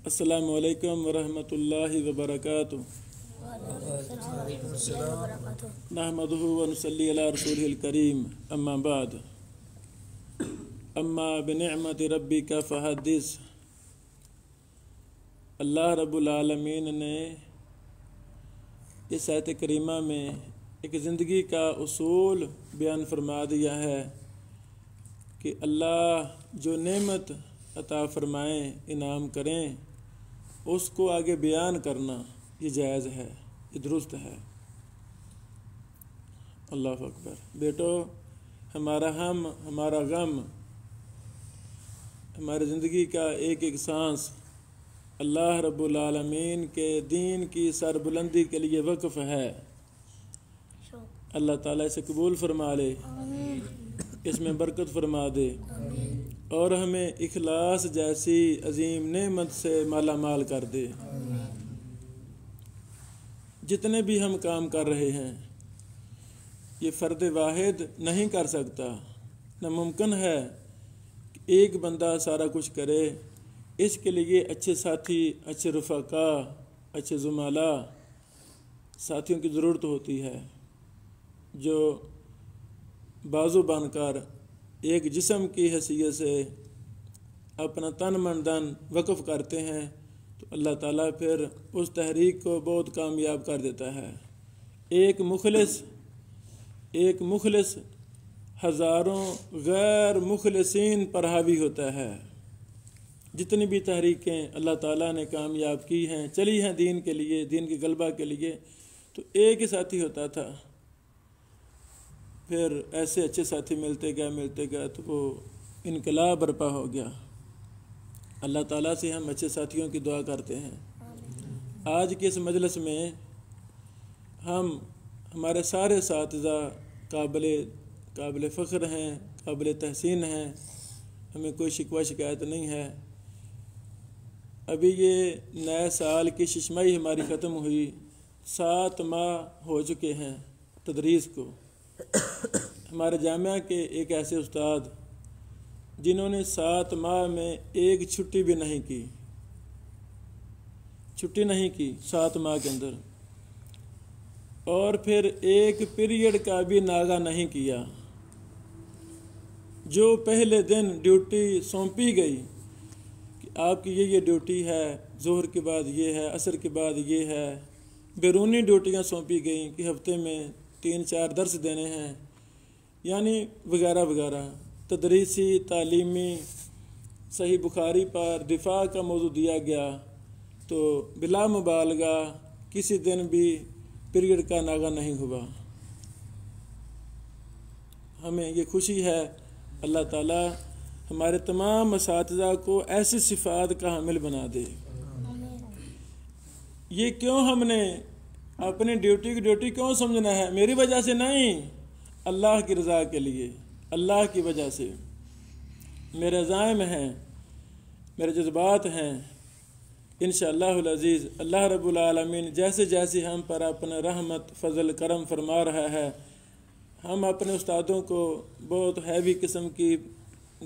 السلام علیکم ورحمۃ اللہ وبرکاتہ۔ نحمدہ ونصلی علی رسولہ الکریم، اما بعد، اما بنعمت ربک فحدث۔ اللہ رب العالمین نے اس آیت کریمہ میں ایک زندگی کا اصول بیان فرما دیا ہے کہ اللہ جو نعمت عطا فرمائیں، انعام کریں، اس کو آگے بیان کرنا یہ جائز ہے، یہ درست ہے۔ اللہ اکبر۔ بیٹو، ہمارا ہمارا غم، ہماری زندگی کا ایک ایک سانس اللہ رب العالمین کے دین کی سربلندی کے لیے وقف ہے۔ اللہ تعالیٰ اسے قبول فرما لے، اس میں برکت فرما دے، اور ہمیں اخلاص جیسی عظیم نعمت سے مالا مال کر دے۔ جتنے بھی ہم کام کر رہے ہیں یہ فرد واحد نہیں کر سکتا، ناممکن ہے کہ ایک بندہ سارا کچھ کرے۔ اس کے لیے اچھے ساتھی، اچھے رفقا، اچھے زملاء، ساتھیوں کی ضرورت ہوتی ہے جو بازو بن کر ایک جسم کی حیثیت سے اپنا تن من دن وقف کرتے ہیں، تو اللہ تعالیٰ پھر اس تحریک کو بہت کامیاب کر دیتا ہے۔ ایک مخلص ہزاروں غیر مخلصین پر حاوی ہوتا ہے۔ جتنی بھی تحریکیں اللہ تعالیٰ نے کامیاب کی ہیں، چلی ہیں دین کے لیے، دین کے غلبہ کے لیے، تو ایک ہی ساتھی ہوتا تھا۔ پھر ایسے اچھے ساتھی ملتے گئے تو وہ انقلاب برپا ہو گیا۔ اللہ تعالیٰ سے ہم اچھے ساتھیوں کی دعا کرتے ہیں۔ آج کے اس مجلس میں ہمارے سارے اساتذہ قابل فخر ہیں، قابل تحسین ہیں، ہمیں کوئی شکوہ شکایت نہیں ہے۔ ابھی یہ نئے سال کی ششمائی ہماری ختم ہوئی، 7 ماہ ہو چکے ہیں تدریس کو۔ ہمارے جامعہ کے ایک ایسے استاد جنہوں نے 7 ماہ میں ایک چھٹی بھی نہیں کی 7 ماہ کے اندر، اور پھر ایک پیریڈ کا بھی ناغہ نہیں کیا۔ جو پہلے دن ڈیوٹی سونپی گئی کہ آپ کی یہ ڈیوٹی ہے، ظہر کے بعد یہ ہے، عصر کے بعد یہ ہے، بیرونی ڈیوٹیاں سونپی گئیں کہ ہفتے میں 3-4 درس دینے ہیں، یعنی وغیرہ وغیرہ، تدریسی، تعلیمی، صحیح بخاری پر دفاع کا موضوع دیا گیا، تو بلا مبالغہ کسی دن بھی پیریڈ کا ناغہ نہیں ہوا۔ ہمیں یہ خوشی ہے، اللہ تعالیٰ ہمارے تمام اساتذہ کو ایسی صفات کا حامل بنا دے۔ یہ کیوں ہم نے اپنی ڈیوٹی کی ڈیوٹی کیوں سمجھنا ہے؟ میری وجہ سے نہیں، اللہ کی رضا کے لیے، اللہ کی وجہ سے۔ میرے عزائم ہیں، میرے جذبات ہیں، انشاءاللہ العزیز اللہ رب العالمین جیسے جیسے ہم پر اپنا رحمت، فضل، کرم فرما رہا ہے، ہم اپنے استادوں کو بہت ہیوی قسم کی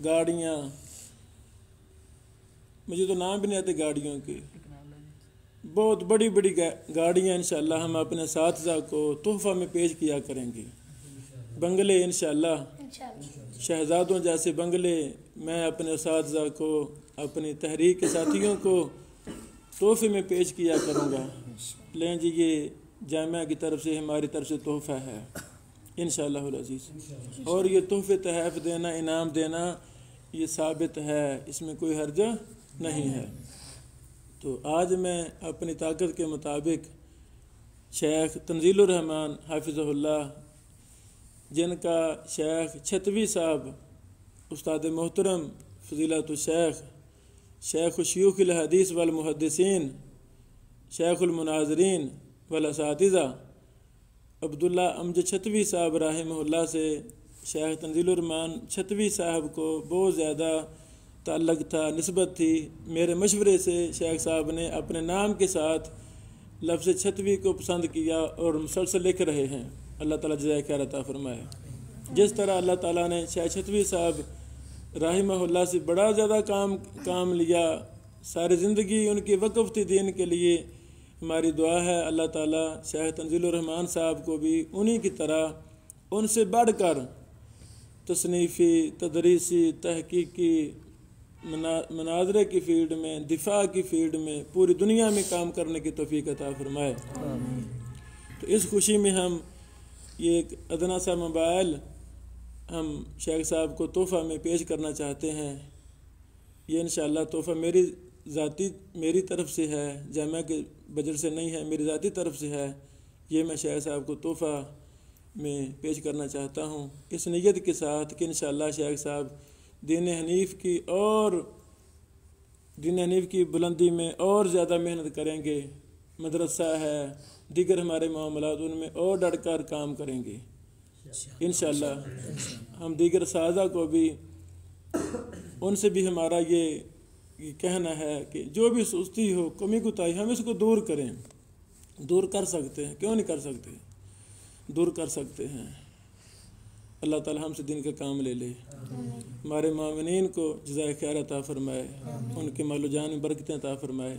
گاڑیاں، مجھے تو نام بھی نہیں آتے گاڑیوں کی، بہت بڑی بڑی گاڑیاں انشاءاللہ ہم اپنے اساتذہ کو تحفہ میں پیش کیا کریں گے۔ بنگلے انشاءاللہ، شہزادوں جیسے بنگلے میں اپنے اساتذہ کو، اپنی تحریک کے ساتھیوں کو تحفے میں پیش کیا کروں گا۔ لیں جی، یہ جامعہ کی طرف سے، ہماری طرف سے تحفہ ہے انشاءاللہ العزیز، اور یہ تحفے تحائف دینا، انعام دینا، یہ ثابت ہے، اس میں کوئی حرج نہیں ہے۔ تو آج میں اپنی طاقت کے مطابق شیخ تنزیل الرحمن حافظہ اللہ، جن کا شیخ چھتوی صاحب، استاد محترم فضیلت الشیخ، شیخ الشیوخ الحدیث والمحدثین، شیخ المناظرین والاساتذہ عبداللہ امجد چھتوی صاحب رحمہ اللہ سے شیخ تنزیل الرحمن چھتوی صاحب کو بہت زیادہ تعلق تھا، نسبت تھی۔ میرے مشورے سے شیخ صاحب نے اپنے نام کے ساتھ لفظ چھتوی کو پسند کیا اور مسلسل لکھ رہے ہیں۔ اللہ تعالیٰ جزائے خیر عطا فرمائے۔ جس طرح اللہ تعالیٰ نے شیخ چھتوی صاحب رحمہ اللہ سے بڑا زیادہ کام لیا، ساری زندگی ان کی وقف تھی دین کے لیے. ہماری دعا ہے اللہ تعالیٰ شیخ تنزیل الرحمان صاحب کو بھی انہی کی طرح ان سے بڑھ کر تصنیفی، تدریسی، تحقیقی، مناظرے کی فیلڈ میں، دفاع کی فیلڈ میں پوری دنیا میں کام کرنے کی توفیق عطا فرمائے. تو اس خوشی میں ہم یہ ایک ادنا سا موبائل ہم شیخ صاحب کو تحفہ میں پیش کرنا چاہتے ہیں. یہ انشاءاللہ تحفہ میری طرف سے ہے، جامعہ کے بجٹ سے نہیں ہے، میری ذاتی طرف سے ہے. یہ میں شیخ صاحب کو تحفہ میں پیش کرنا چاہتا ہوں اس نیت کے ساتھ کہ انشاءاللہ شیخ صاحب دین حنیف کی بلندی میں اور زیادہ محنت کریں گے. مدرسہ ہے، دیگر ہمارے معاملات، ان میں اور ڈٹ کر کام کریں گے انشاءاللہ. ہم دیگر اساتذہ کو بھی ان سے بھی ہمارا یہ کہنا ہے کہ جو بھی سستی ہو، کمی کوتاہی، ہم اس کو دور کریں. دور کر سکتے ہیں، کیوں نہیں کر سکتے؟ دور کر سکتے ہیں. اللہ تعالی ہم سے دین کا کام لے لے. ہمارے معاونین کو جزائے خیر عطا فرمائے، ان کے مال و جان میں برکتیں عطا فرمائے.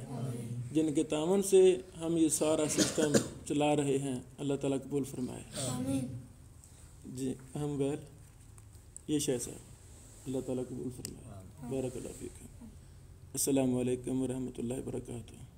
جن کے تعاون سے ہم یہ سارا سسٹم چلا رہے ہیں، اللہ تعالیٰ قبول فرمائے. جی ہم غیر یہ شیخ صاحب اللہ تعالیٰ قبول فرمائے. بارک اللہ فیکم. السلام علیکم ورحمۃ اللہ وبرکاتہ.